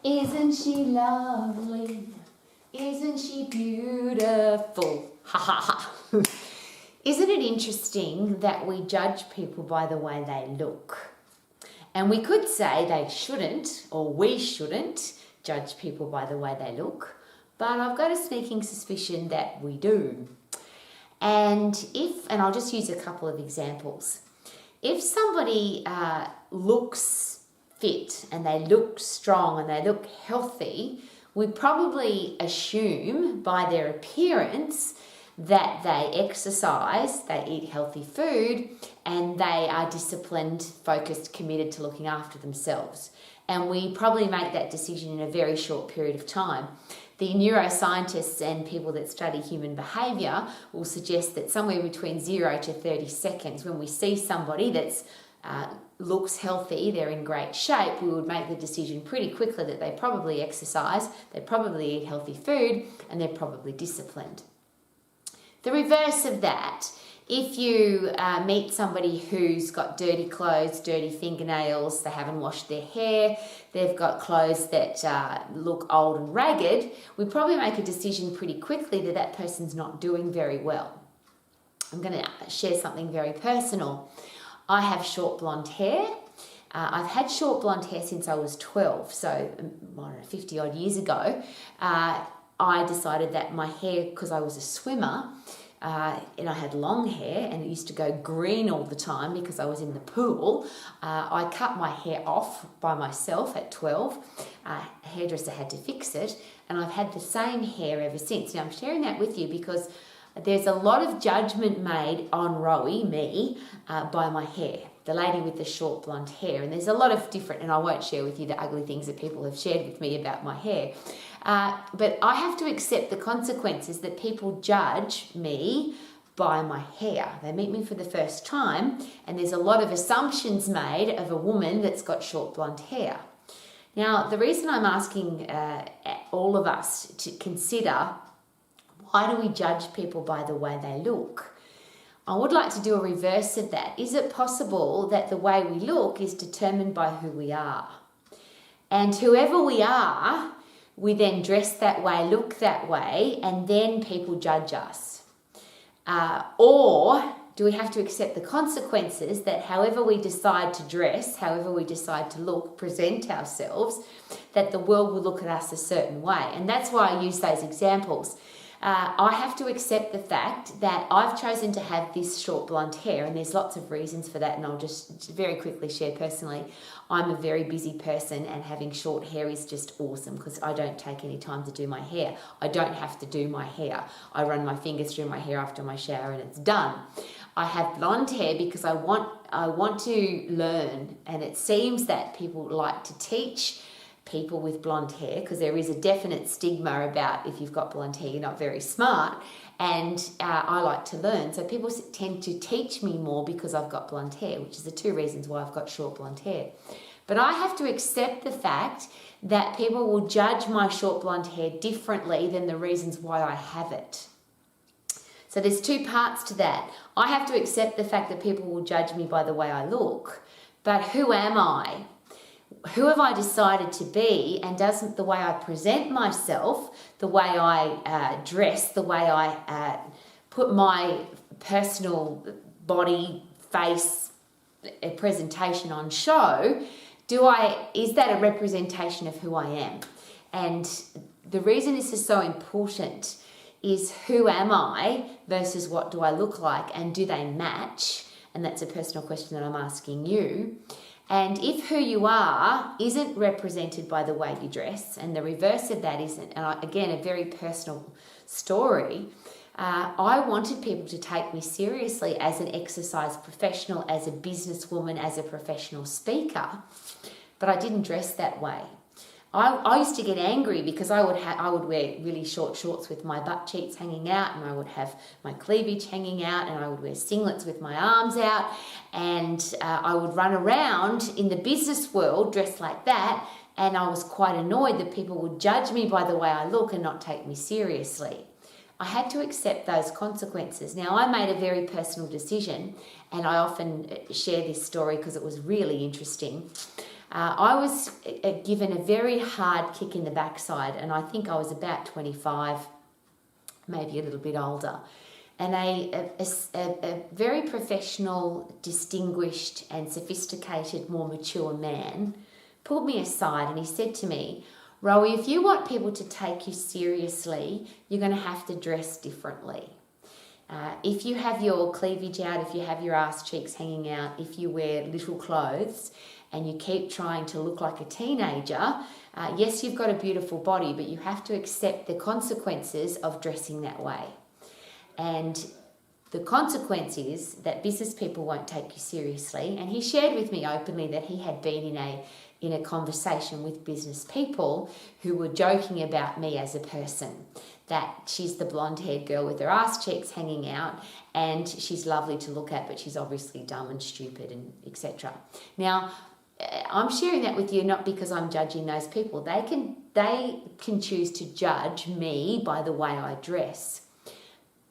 Isn't she lovely? Isn't she beautiful? Ha ha ha. Isn't it interesting that we judge people by the way they look? And we could say they shouldn't, or we shouldn't, judge people by the way they look, but I've got a sneaking suspicion that we do. And I'll just use a couple of examples. If somebody looks fit and they look strong and they look healthy, we probably assume by their appearance that they exercise, they eat healthy food, and they are disciplined, focused, committed to looking after themselves. And we probably make that decision in a very short period of time. The neuroscientists and people that study human behaviour will suggest that somewhere between 0 to 30 seconds, when we see somebody that's looks healthy, they're in great shape, we would make the decision pretty quickly that they probably exercise, they probably eat healthy food, and they're probably disciplined. The reverse of that, if you meet somebody who's got dirty clothes, dirty fingernails, they haven't washed their hair, they've got clothes that look old and ragged, we probably make a decision pretty quickly that that person's not doing very well. I'm going to share something very personal. I have short blonde hair. I've had short blonde hair since I was 12, so I don't know, 50 odd years ago. I decided that my hair, because I was a swimmer, and I had long hair and it used to go green all the time because I was in the pool, I cut my hair off by myself at 12. A hairdresser had to fix it, and I've had the same hair ever since. Now I'm sharing that with you because there's a lot of judgment made on Rowie, me, by my hair. The lady with the short blonde hair. And there's a lot of different, and I won't share with you the ugly things that people have shared with me about my hair. But I have to accept the consequences that people judge me by my hair. They meet me for the first time, and there's a lot of assumptions made of a woman that's got short blonde hair. Now, the reason I'm asking all of us to consider, why do we judge people by the way they look? I would like to do a reverse of that. Is it possible that the way we look is determined by who we are? And whoever we are, we then dress that way, look that way, and then people judge us. Or do we have to accept the consequences that however we decide to dress, however we decide to look, present ourselves, that the world will look at us a certain way? And that's why I use those examples. I have to accept the fact that I've chosen to have this short blonde hair, and there's lots of reasons for that, and I'll just very quickly share personally. I'm a very busy person, and having short hair is just awesome because I don't take any time to do my hair. I don't have to do my hair. I run my fingers through my hair after my shower and it's done. I have blonde hair because I want to learn, and it seems that people like to teach people with blonde hair because there is a definite stigma about if you've got blonde hair, you're not very smart, and I like to learn. So people tend to teach me more because I've got blonde hair, which is the two reasons why I've got short blonde hair. But I have to accept the fact that people will judge my short blonde hair differently than the reasons why I have it. So there's two parts to that. I have to accept the fact that people will judge me by the way I look, but who am I? Who have I decided to be, and doesn't the way I present myself, the way I dress, the way I put my personal body, face, presentation on show, is that a representation of who I am? And the reason this is so important is who am I versus what do I look like, and do they match? And that's a personal question that I'm asking you. And if who you are isn't represented by the way you dress, and the reverse of that isn't, and again, a very personal story, I wanted people to take me seriously as an exercise professional, as a businesswoman, as a professional speaker, but I didn't dress that way. I used to get angry because I would wear really short shorts with my butt cheeks hanging out, and I would have my cleavage hanging out, and I would wear singlets with my arms out, and I would run around in the business world dressed like that, and I was quite annoyed that people would judge me by the way I look and not take me seriously. I had to accept those consequences. Now, I made a very personal decision, and I often share this story because it was really interesting. I was given a very hard kick in the backside, and I think I was about 25, maybe a little bit older. And a very professional, distinguished and sophisticated, more mature man pulled me aside and he said to me, Rowie, if you want people to take you seriously, you're going to have to dress differently. If you have your cleavage out, if you have your ass cheeks hanging out, if you wear little clothes and you keep trying to look like a teenager, yes, you've got a beautiful body, but you have to accept the consequences of dressing that way. And the consequence is that business people won't take you seriously. And he shared with me openly that he had been in a conversation with business people who were joking about me as a person, that she's the blonde-haired girl with her ass cheeks hanging out and she's lovely to look at, but she's obviously dumb and stupid and etc. Now, I'm sharing that with you not because I'm judging those people. They can choose to judge me by the way I dress.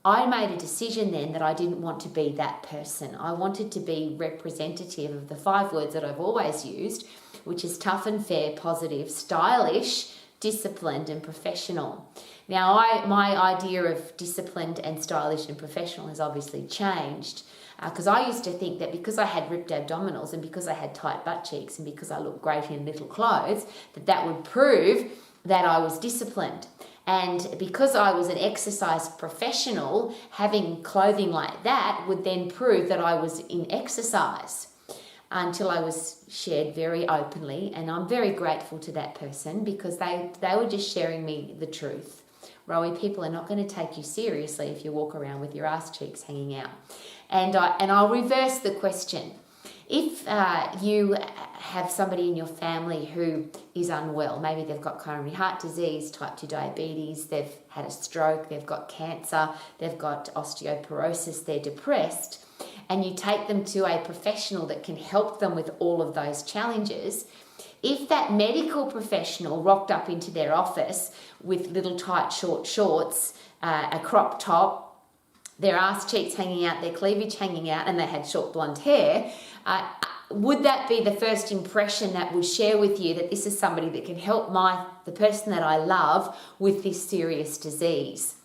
I made a decision then that I didn't want to be that person. I wanted to be representative of the 5 words that I've always used, which is tough and fair, positive, stylish, disciplined and professional. Now, my idea of disciplined and stylish and professional has obviously changed because I used to think that because I had ripped abdominals and because I had tight butt cheeks and because I looked great in little clothes, that would prove that I was disciplined. And because I was an exercise professional, having clothing like that would then prove that I was in exercise, until I was shared very openly. And I'm very grateful to that person because they were just sharing me the truth. Rowie, people are not going to take you seriously if you walk around with your ass cheeks hanging out. And I'll reverse the question. If you have somebody in your family who is unwell, maybe they've got coronary heart disease, type 2 diabetes, they've had a stroke, they've got cancer, they've got osteoporosis, they're depressed, and you take them to a professional that can help them with all of those challenges, if that medical professional rocked up into their office with little tight short shorts, a crop top, their ass cheeks hanging out, their cleavage hanging out, and they had short blonde hair, would that be the first impression that would share with you that this is somebody that can help the person that I love with this serious disease?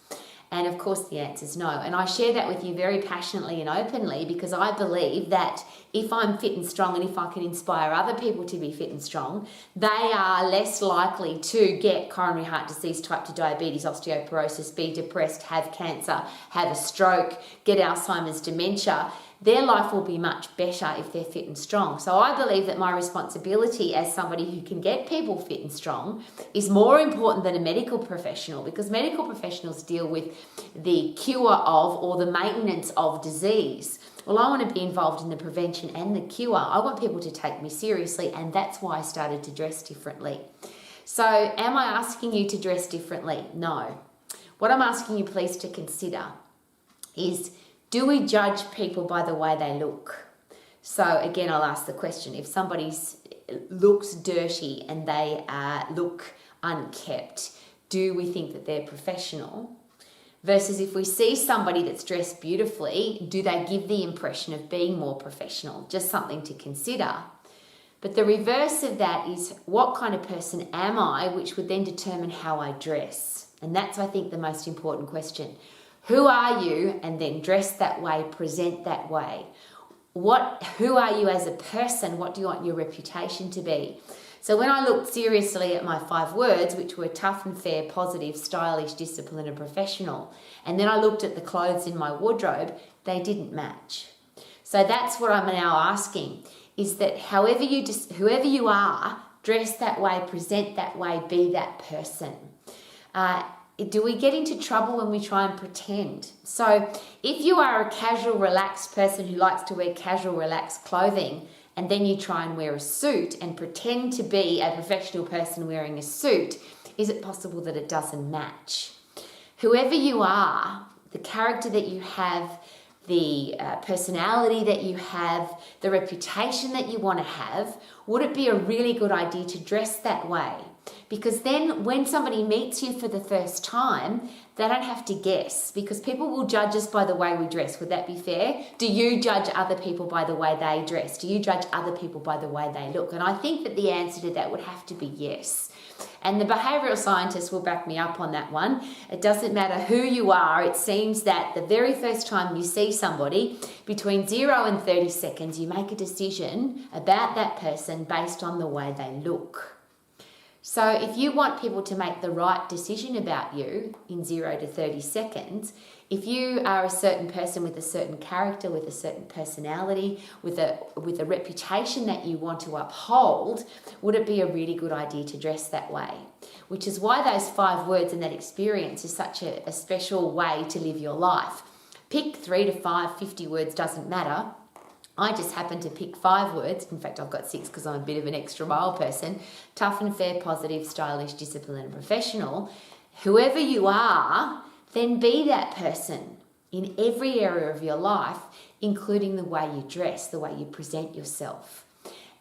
And of course the answer is no. And I share that with you very passionately and openly because I believe that if I'm fit and strong and if I can inspire other people to be fit and strong, they are less likely to get coronary heart disease, type 2 diabetes, osteoporosis, be depressed, have cancer, have a stroke, get Alzheimer's, dementia. Their life will be much better if they're fit and strong. So I believe that my responsibility as somebody who can get people fit and strong is more important than a medical professional, because medical professionals deal with the cure of or the maintenance of disease. Well, I want to be involved in the prevention and the cure. I want people to take me seriously, and that's why I started to dress differently. So am I asking you to dress differently? No. What I'm asking you please to consider is, do we judge people by the way they look? So again, I'll ask the question, if somebody looks dirty and they look unkept, do we think that they're professional? Versus if we see somebody that's dressed beautifully, do they give the impression of being more professional? Just something to consider. But the reverse of that is, what kind of person am I, which would then determine how I dress. And that's, I think, the most important question. Who are you? And then dress that way, present that way. Who are you as a person? What do you want your reputation to be? So when I looked seriously at my 5 words, which were tough and fair, positive, stylish, disciplined and professional, and then I looked at the clothes in my wardrobe, they didn't match. So that's what I'm now asking, is that whoever you are, dress that way, present that way, be that person. Do we get into trouble when we try and pretend? So if you are a casual, relaxed person who likes to wear casual, relaxed clothing, and then you try and wear a suit and pretend to be a professional person wearing a suit, is it possible that it doesn't match? Whoever you are, the character that you have, the personality that you have, the reputation that you want to have, would it be a really good idea to dress that way? Because then when somebody meets you for the first time, they don't have to guess, because people will judge us by the way we dress. Would that be fair? Do you judge other people by the way they dress? Do you judge other people by the way they look? And I think that the answer to that would have to be yes. And the behavioural scientists will back me up on that one. It doesn't matter who you are. It seems that the very first time you see somebody, between 0 and 30 seconds, you make a decision about that person based on the way they look. So if you want people to make the right decision about you in 0 to 30 seconds, if you are a certain person with a certain character, with a certain personality, with a reputation that you want to uphold, would it be a really good idea to dress that way? Which is why those 5 words and that experience is such a special way to live your life. Pick 3 to 5, 50 words, doesn't matter. I just happen to pick 5 words. In fact, I've got 6 because I'm a bit of an extra mile person. Tough and fair, positive, stylish, disciplined, and professional. Whoever you are, then be that person in every area of your life, including the way you dress, the way you present yourself.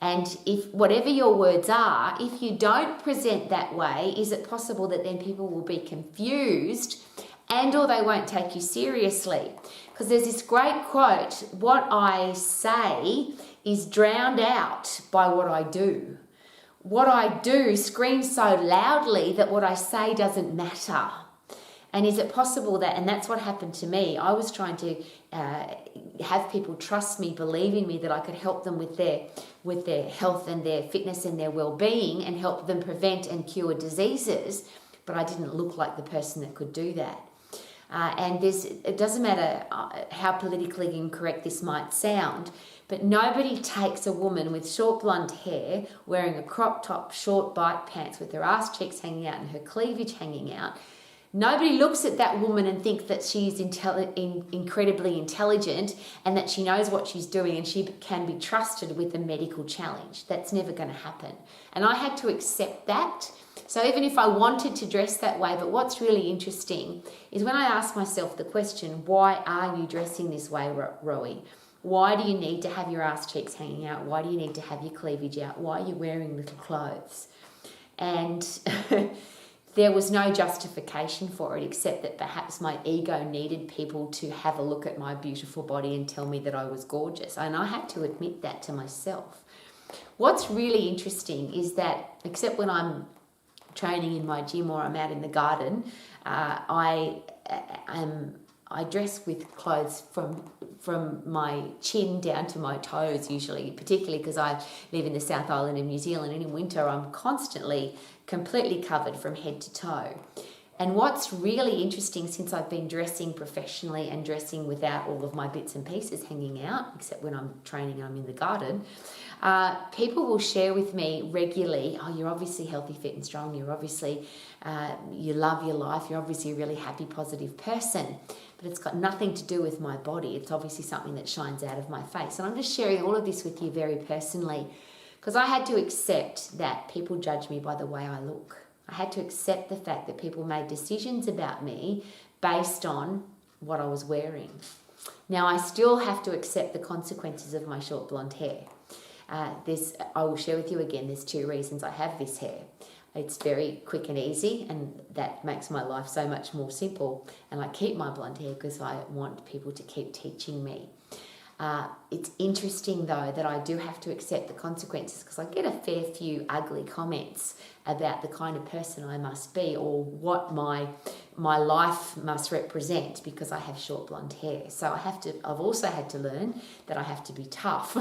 And if whatever your words are, if you don't present that way, is it possible that then people will be confused and or they won't take you seriously? Because there's this great quote, what I say is drowned out by what I do. What I do screams so loudly that what I say doesn't matter. And is it possible that, and that's what happened to me, I was trying to have people trust me, believe in me, that I could help them with their health and their fitness and their well-being and help them prevent and cure diseases, but I didn't look like the person that could do that. And it doesn't matter how politically incorrect this might sound, but nobody takes a woman with short blonde hair, wearing a crop top, short bike pants with her ass cheeks hanging out and her cleavage hanging out. Nobody looks at that woman and thinks that she's incredibly intelligent and that she knows what she's doing and she can be trusted with a medical challenge. That's never going to happen. And I had to accept that. So even if I wanted to dress that way, but what's really interesting is when I ask myself the question, why are you dressing this way, Rowie? Why do you need to have your ass cheeks hanging out? Why do you need to have your cleavage out? Why are you wearing little clothes? And there was no justification for it except that perhaps my ego needed people to have a look at my beautiful body and tell me that I was gorgeous. And I had to admit that to myself. What's really interesting is that, except when I'm training in my gym or I'm out in the garden, I dress with clothes from my chin down to my toes usually, particularly because I live in the South Island of New Zealand, and in winter I'm constantly completely covered from head to toe. And what's really interesting, since I've been dressing professionally and dressing without all of my bits and pieces hanging out, except when I'm training and I'm in the garden, people will share with me regularly, oh, you're obviously healthy, fit and strong, you're obviously, you love your life, you're obviously a really happy, positive person, but it's got nothing to do with my body. It's obviously something that shines out of my face. And I'm just sharing all of this with you very personally, because I had to accept that people judge me by the way I look. I had to accept the fact that people made decisions about me based on what I was wearing. Now, I still have to accept the consequences of my short blonde hair. I will share with you again, there's 2 reasons I have this hair. It's very quick and easy, and that makes my life so much more simple. And I keep my blonde hair because I want people to keep teaching me. It's interesting, though, that I do have to accept the consequences, because I get a fair few ugly comments about the kind of person I must be or what my life must represent because I have short blonde hair. So I've also had to learn that I have to be tough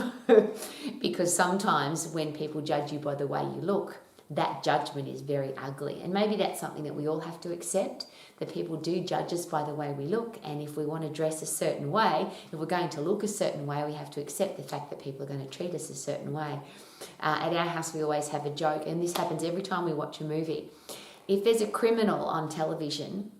because sometimes when people judge you by the way you look, that judgment is very ugly. And maybe that's something that we all have to accept, that people do judge us by the way we look. And if we want to dress a certain way, if we're going to look a certain way, we have to accept the fact that people are going to treat us a certain way. At our house, we always have a joke, and this happens every time we watch a movie. If there's a criminal on television,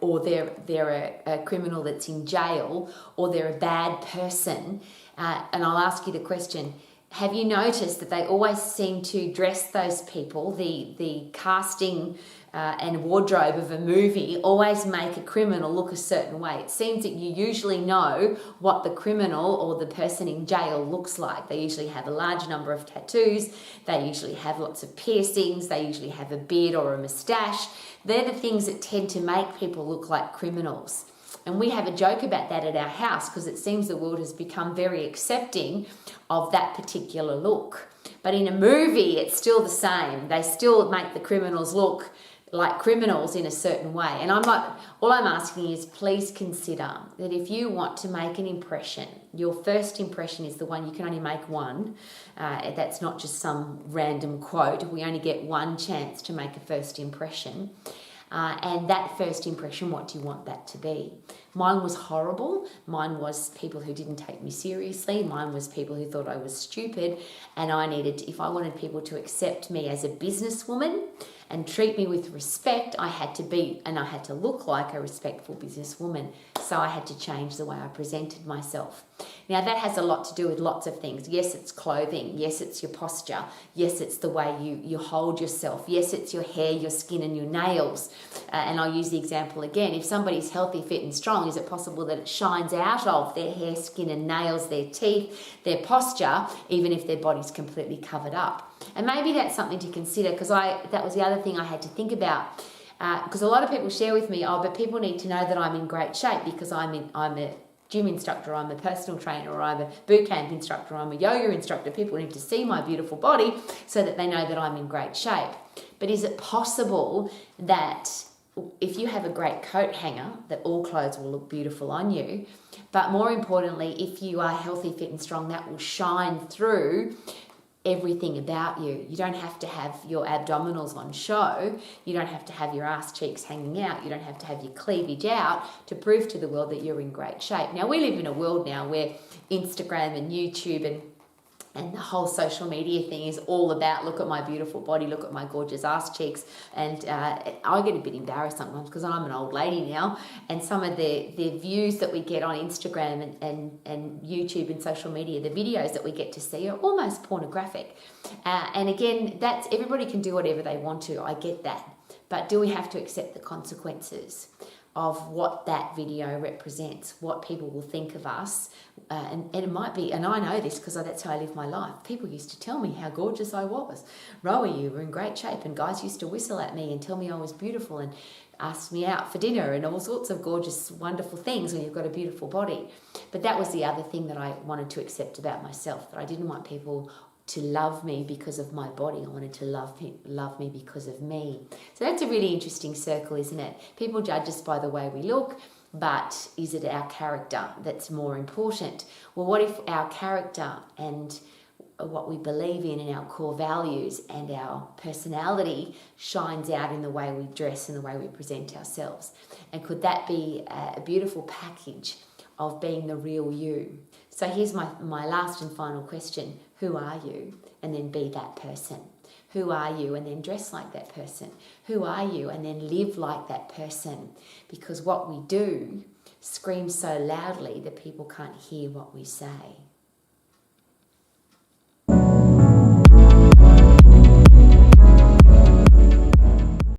or they're a criminal that's in jail, or they're a bad person, and I'll ask you the question, have you noticed that they always seem to dress those people, the casting and wardrobe of a movie always make a criminal look a certain way? It seems that you usually know what the criminal or the person in jail looks like. They usually have a large number of tattoos. They usually have lots of piercings. They usually have a beard or a moustache. They're the things that tend to make people look like criminals. And we have a joke about that at our house because it seems the world has become very accepting of that particular look. But in a movie, it's still the same. They still make the criminals look like criminals in a certain way. And all I'm asking is please consider that if you want to make an impression, your first impression is the one, you can only make one. That's not just some random quote. We only get one chance to make a first impression. And that first impression, what do you want that to be? Mine was horrible. Mine was people who didn't take me seriously. Mine was people who thought I was stupid. And if I wanted people to accept me as a businesswoman and treat me with respect, I had to look like a respectful businesswoman. So I had to change the way I presented myself. Now that has a lot to do with lots of things. Yes, it's clothing. Yes, it's your posture. Yes, it's the way you hold yourself. Yes, it's your hair, your skin and your nails. And I'll use the example again. If somebody's healthy, fit and strong, is it possible that it shines out of their hair, skin and nails, their teeth, their posture, even if their body's completely covered up? And maybe that's something to consider because that was the other thing I had to think about. Because a lot of people share with me, but people need to know that I'm in great shape because I'm a gym instructor, I'm a personal trainer, or I'm a boot camp instructor, or I'm a yoga instructor. People need to see my beautiful body so that they know that I'm in great shape. But is it possible that if you have a great coat hanger, that all clothes will look beautiful on you? But more importantly, if you are healthy, fit and strong, that will shine through everything about you. You don't have to have your abdominals on show. You don't have to have your ass cheeks hanging out. You don't have to have your cleavage out to prove to the world that you're in great shape. Now, we live in a world now where Instagram and YouTube and the whole social media thing is all about, look at my beautiful body, look at my gorgeous ass cheeks. And I get a bit embarrassed sometimes because I'm an old lady now, and some of the views that we get on Instagram and YouTube and social media, the videos that we get to see are almost pornographic. And again, that's everybody can do whatever they want to. I get that. But do we have to accept the consequences of what that video represents, what people will think of us? And it might be, and I know this because that's how I live my life. People used to tell me how gorgeous I was. Rowie, you were in great shape. And guys used to whistle at me and tell me I was beautiful and ask me out for dinner and all sorts of gorgeous, wonderful things when you've got a beautiful body. But that was the other thing that I wanted to accept about myself, that I didn't want people to love me because of my body. I wanted to love me because of me. So that's a really interesting circle, isn't it? People judge us by the way we look, but is it our character that's more important? Well, what if our character and what we believe in and our core values and our personality shines out in the way we dress and the way we present ourselves? And could that be a beautiful package of being the real you? So here's my last and final question. Who are you? And then be that person. Who are you? And then dress like that person. Who are you? And then live like that person. Because what we do screams so loudly that people can't hear what we say.